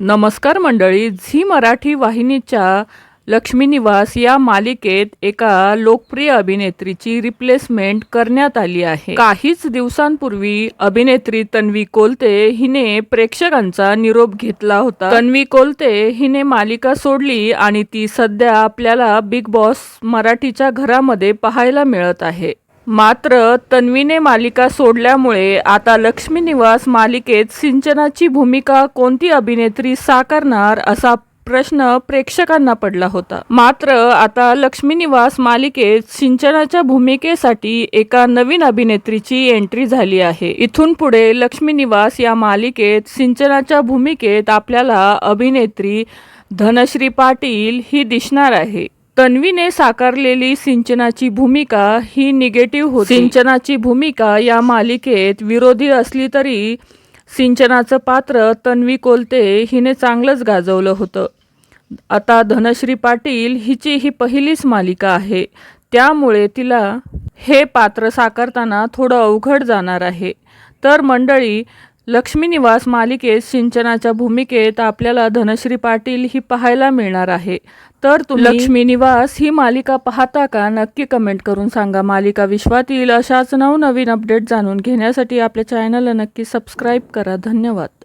नमस्कार मंडळी, झी मराठी वाहिनीच्या लक्ष्मी निवास या मालिकेत एका लोकप्रिय अभिनेत्रीची रिप्लेसमेंट करण्यात आली आहे. काहीच दिवसांपूर्वी अभिनेत्री तन्वी कोलते हिने प्रेक्षकांचा निरोप घेतला होता. तन्वी कोलते हिने मालिका सोडली आणि ती सध्या आपल्याला बिग बॉस मराठीच्या घरामध्ये पाहायला मिळत आहे. मात्र तन्वीने मालिका सोडल्यामुळे आता लक्ष्मी निवास मालिकेत सिंचनाची भूमिका कोणती अभिनेत्री साकारणार असा प्रश्न प्रेक्षकांना पडला होता. मात्र आता लक्ष्मी निवास मालिकेत सिंचनाच्या भूमिकेसाठी एका नवीन अभिनेत्रीची एंट्री झाली आहे. इथून पुढे लक्ष्मी निवास या मालिकेत सिंचनाच्या भूमिकेत आपल्याला अभिनेत्री धनश्री पाटील ही दिसणार आहे. तन्वीने साकारलेली सिंचनाची भूमिका ही निगेटिव्ह होती. सिंचनाची भूमिका या मालिकेत विरोधी असली तरी सिंचनाचं पात्र तन्वी कोलते हिने चांगलंच गाजवलं होतं. आता धनश्री पाटील हिची ही पहिलीच मालिका आहे, त्यामुळे तिला हे पात्र साकारताना थोडं अवघड जाणार आहे. तर मंडळी, लक्ष्मी निवास मालिकेत सिंचनाच्या भूमिकेत आपल्याला धनश्री पाटील ही पाहायला मिळणार आहे. तर तुम्ही लक्ष्मी निवास ही मालिका पाहता का? नक्की कमेंट करून सांगा. मालिका विश्वातील अशाच नवनवीन अपडेट जाणून घेण्यासाठी आपल्या चॅनलला नक्की सबस्क्राईब करा. धन्यवाद.